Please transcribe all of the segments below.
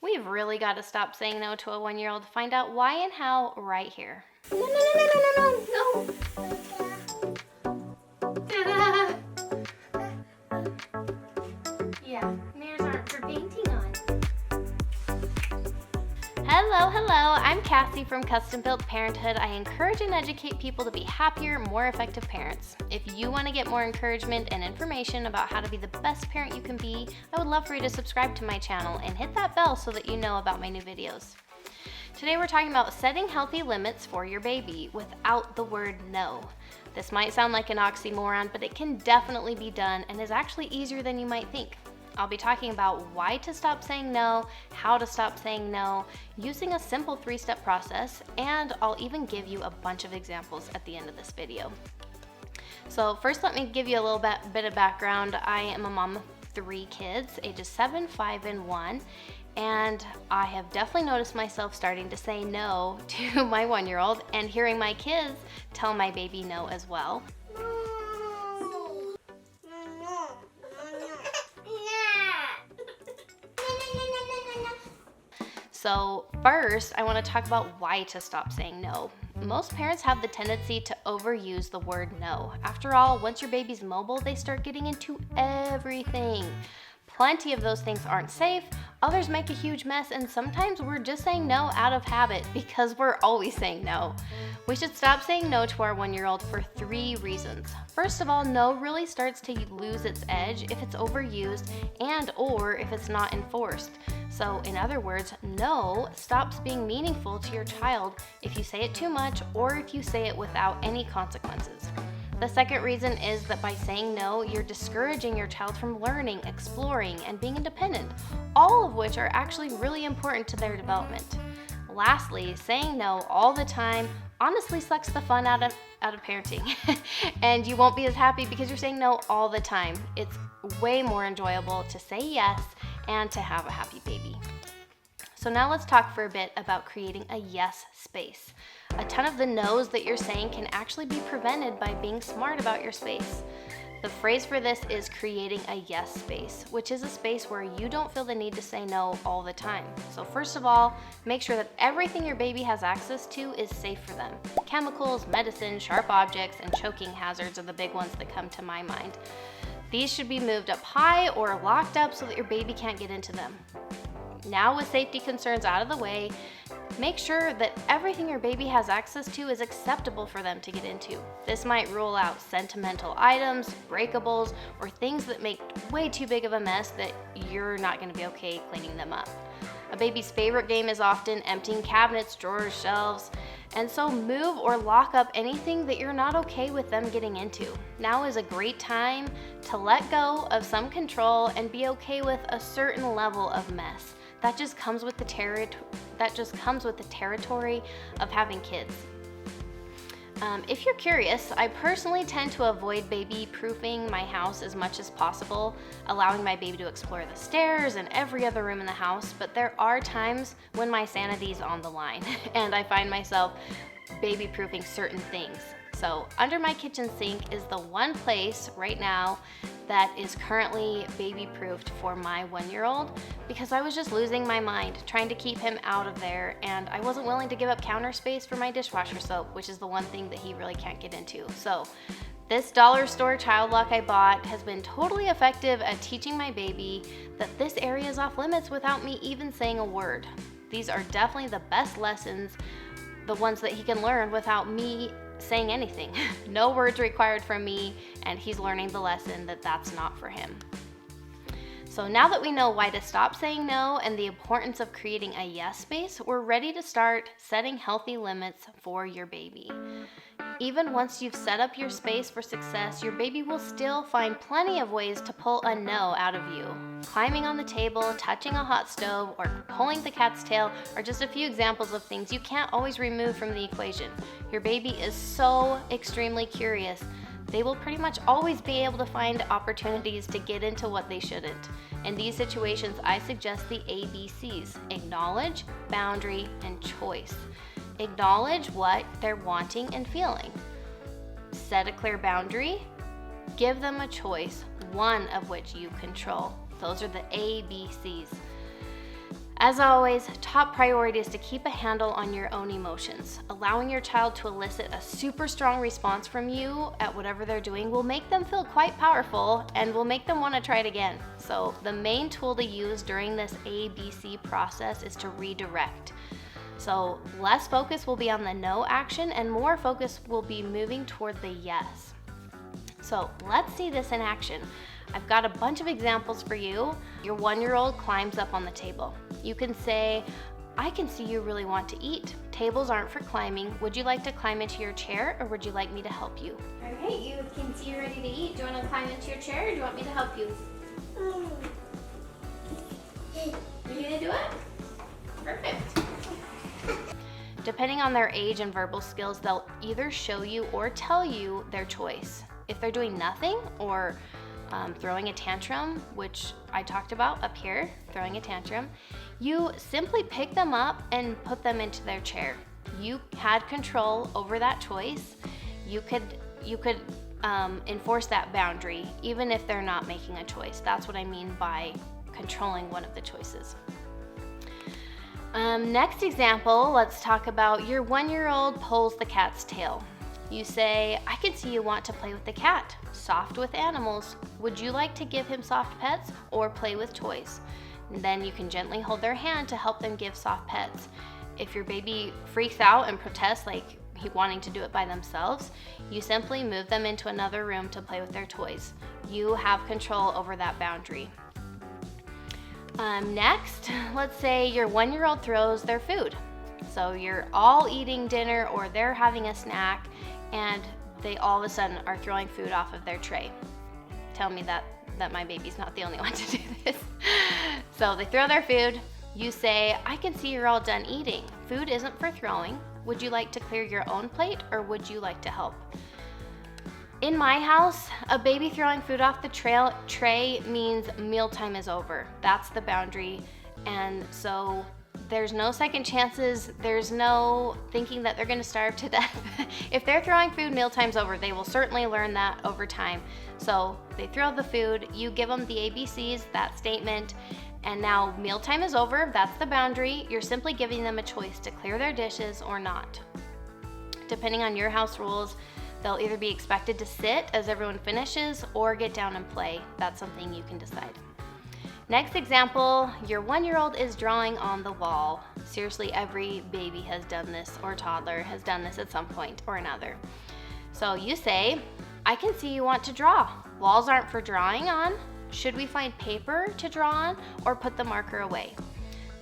We've really got to stop saying no to a 1-year-old. Find out why and how right here. No, no, no, no, no, no, no. Ta-da! Yeah, mirrors aren't for painting on. Hello, hello. I'm Cassie from Custom Built Parenthood. I encourage and educate people to be happier, more effective parents. If you want to get more encouragement and information about how to be the best parent you can be, I would love for you to subscribe to my channel and hit that bell so that you know about my new videos. Today we're talking about setting healthy limits for your baby without the word no. This might sound like an oxymoron, but it can definitely be done and is actually easier than you might think. I'll be talking about why to stop saying no, how to stop saying no, using a simple 3-step process, and I'll even give you a bunch of examples at the end of this video. So first, let me give you a little bit of background. I am a mom of 3 kids, ages 7, 5, and 1, and I have definitely noticed myself starting to say no to my 1-year-old and hearing my kids tell my baby no as well. So first, I want to talk about why to stop saying no. Most parents have the tendency to overuse the word no. After all, once your baby's mobile, they start getting into everything. Plenty of those things aren't safe, others make a huge mess, and sometimes we're just saying no out of habit because we're always saying no. We should stop saying no to our 1-year-old for 3 reasons. First of all, no really starts to lose its edge if it's overused and or if it's not enforced. So in other words, no stops being meaningful to your child if you say it too much or if you say it without any consequences. The second reason is that by saying no, you're discouraging your child from learning, exploring, and being independent, all of which are actually really important to their development. Lastly, saying no all the time honestly sucks the fun out of parenting, and you won't be as happy because you're saying no all the time. It's way more enjoyable to say yes and to have a happy baby. So now let's talk for a bit about creating a yes space. A ton of the no's that you're saying can actually be prevented by being smart about your space. The phrase for this is creating a yes space, which is a space where you don't feel the need to say no all the time. So first of all, make sure that everything your baby has access to is safe for them. Chemicals, medicine, sharp objects, and choking hazards are the big ones that come to my mind. These should be moved up high or locked up so that your baby can't get into them. Now, with safety concerns out of the way, make sure that everything your baby has access to is acceptable for them to get into. This might rule out sentimental items, breakables, or things that make way too big of a mess that you're not going to be okay cleaning them up. A baby's favorite game is often emptying cabinets, drawers, shelves, and so move or lock up anything that you're not okay with them getting into. Now is a great time to let go of some control and be okay with a certain level of mess. That just comes with the territory of having kids. If you're curious, I personally tend to avoid baby-proofing my house as much as possible, allowing my baby to explore the stairs and every other room in the house, but there are times when my sanity is on the line and I find myself baby-proofing certain things. So under my kitchen sink is the one place right now that is currently baby-proofed for my 1-year-old because I was just losing my mind trying to keep him out of there, and I wasn't willing to give up counter space for my dishwasher soap, which is the one thing that he really can't get into. So this dollar store child lock I bought has been totally effective at teaching my baby that this area is off limits without me even saying a word. These are definitely the best lessons, the ones that he can learn without me saying anything. No words required from me, and he's learning the lesson that that's not for him. So now that we know why to stop saying no and the importance of creating a yes space, we're ready to start setting healthy limits for your baby. Even once you've set up your space for success, your baby will still find plenty of ways to pull a no out of you. Climbing on the table, touching a hot stove, or pulling the cat's tail are just a few examples of things you can't always remove from the equation. Your baby is so extremely curious. They will pretty much always be able to find opportunities to get into what they shouldn't. In these situations, I suggest the ABCs: acknowledge, boundary, and choice. Acknowledge what they're wanting and feeling. Set a clear boundary. Give them a choice, one of which you control. Those are the ABCs. As always, top priority is to keep a handle on your own emotions. Allowing your child to elicit a super strong response from you at whatever they're doing will make them feel quite powerful and will make them want to try it again. So the main tool to use during this ABC process is to redirect. So less focus will be on the no action and more focus will be moving toward the yes. So let's see this in action. I've got a bunch of examples for you. Your 1-year-old climbs up on the table. You can say, I can see you really want to eat. Tables aren't for climbing. Would you like to climb into your chair or would you like me to help you? Okay, you can see you're ready to eat. Do you want to climb into your chair or do you want me to help you? You gonna do it? Perfect. Depending on their age and verbal skills, they'll either show you or tell you their choice. If they're doing nothing or throwing a tantrum, which I talked about up here, throwing a tantrum, you simply pick them up and put them into their chair. You had control over that choice. You could enforce that boundary even if they're not making a choice. That's what I mean by controlling one of the choices. Next example, let's talk about your 1-year-old pulls the cat's tail. You say, I can see you want to play with the cat. Soft with animals. Would you like to give him soft pets or play with toys? And then you can gently hold their hand to help them give soft pets. If your baby freaks out and protests like wanting to do it by themselves, you simply move them into another room to play with their toys. You have control over that boundary. Next, let's say your 1-year-old throws their food. So you're all eating dinner or they're having a snack and they all of a sudden are throwing food off of their tray. Tell me that my baby's not the only one to do this. So they throw their food. You say, I can see you're all done eating. Food isn't for throwing. Would you like to clear your own plate or would you like to help? In my house, a baby throwing food off the tray means mealtime is over. That's the boundary. And so there's no second chances. There's no thinking that they're going to starve to death. If they're throwing food, mealtime's over. They will certainly learn that over time. So they throw the food, you give them the ABCs, that statement, and now mealtime is over. That's the boundary. You're simply giving them a choice to clear their dishes or not. Depending on your house rules, they'll either be expected to sit as everyone finishes or get down and play. That's something you can decide. Next example, your 1-year-old is drawing on the wall. Seriously, every baby has done this or toddler has done this at some point or another. So you say, I can see you want to draw. Walls aren't for drawing on. Should we find paper to draw on or put the marker away?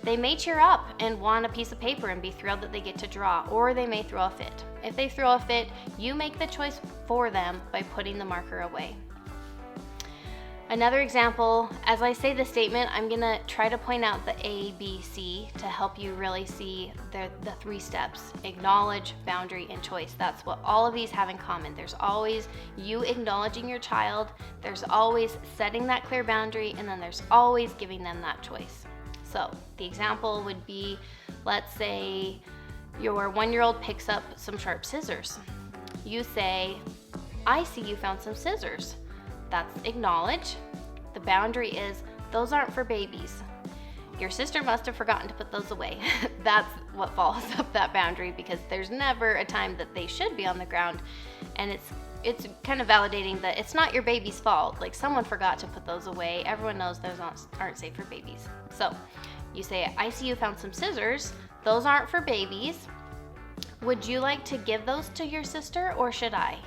They may cheer up and want a piece of paper and be thrilled that they get to draw, or they may throw a fit. If they throw a fit, you make the choice for them by putting the marker away. Another example, as I say the statement, I'm gonna try to point out the A, B, C to help you really see the 3 steps: acknowledge, boundary, and choice. That's what all of these have in common. There's always you acknowledging your child, there's always setting that clear boundary, and then there's always giving them that choice. So the example would be, let's say your 1-year-old picks up some sharp scissors. You say, I see you found some scissors. That's acknowledge. The boundary is, those aren't for babies. Your sister must have forgotten to put those away. That's what follows up that boundary, because there's never a time that they should be on the ground. And it's kind of validating that it's not your baby's fault. Like, someone forgot to put those away. Everyone knows those aren't safe for babies. So you say, I see you found some scissors. Those aren't for babies. Would you like to give those to your sister or should I?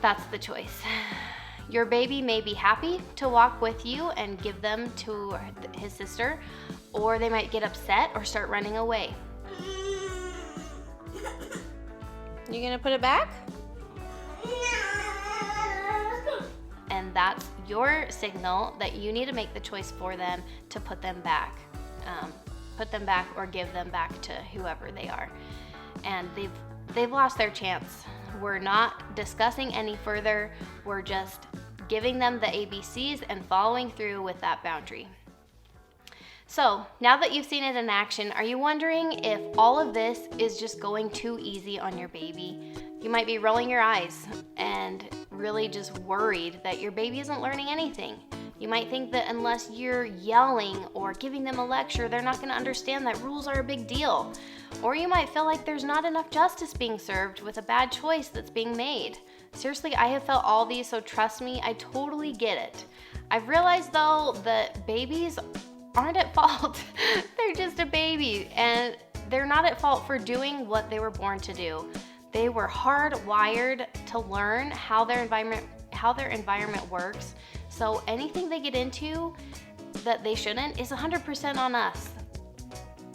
That's the choice. Your baby may be happy to walk with you and give them to his sister, or they might get upset or start running away. You gonna put it back? And that's your signal that you need to make the choice for them to put them back. Or give them back to whoever they are. And they've lost their chance. We're not discussing any further. We're just giving them the ABCs and following through with that boundary. So now that you've seen it in action, are you wondering if all of this is just going too easy on your baby? You might be rolling your eyes and really just worried that your baby isn't learning anything. You might think that unless you're yelling or giving them a lecture, they're not going to understand that rules are a big deal. Or you might feel like there's not enough justice being served with a bad choice that's being made. Seriously, I have felt all these, so trust me, I totally get it. I've realized though that babies aren't at fault. They're just a baby, and they're not at fault for doing what they were born to do. They were hardwired to learn how their environment works. So anything they get into that they shouldn't is 100% on us.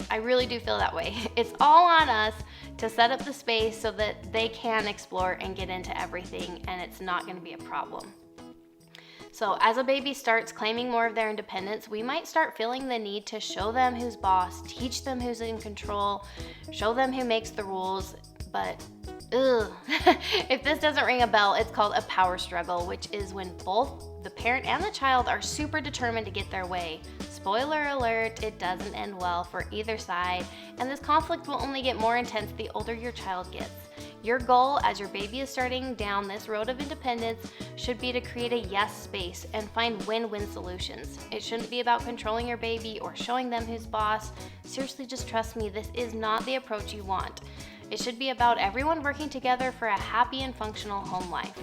I really do feel that way. It's all on us to set up the space so that they can explore and get into everything, and it's not going to be a problem. So as a baby starts claiming more of their independence, we might start feeling the need to show them who's boss, teach them who's in control, show them who makes the rules. But if this doesn't ring a bell, it's called a power struggle, which is when both the parent and the child are super determined to get their way. Spoiler alert, it doesn't end well for either side, and this conflict will only get more intense the older your child gets. Your goal as your baby is starting down this road of independence should be to create a yes space and find win-win solutions. It shouldn't be about controlling your baby or showing them who's boss. Seriously, just trust me, this is not the approach you want. It should be about everyone working together for a happy and functional home life.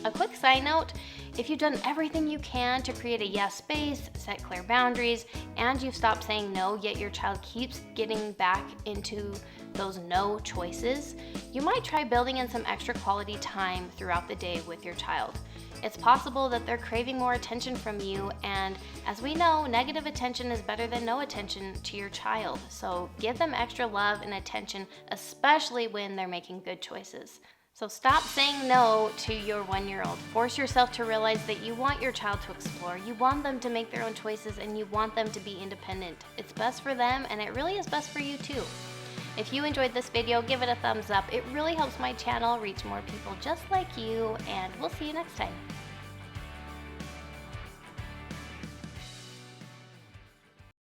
A quick side note, if you've done everything you can to create a yes space, set clear boundaries, and you've stopped saying no, yet your child keeps getting back into those no choices, you might try building in some extra quality time throughout the day with your child. It's possible that they're craving more attention from you, and as we know, negative attention is better than no attention to your child. So give them extra love and attention, especially when they're making good choices. So stop saying no to your 1-year-old. Force yourself to realize that you want your child to explore, you want them to make their own choices, and you want them to be independent. It's best for them, and it really is best for you too. If you enjoyed this video, give it a thumbs up. It really helps my channel reach more people just like you, and we'll see you next time.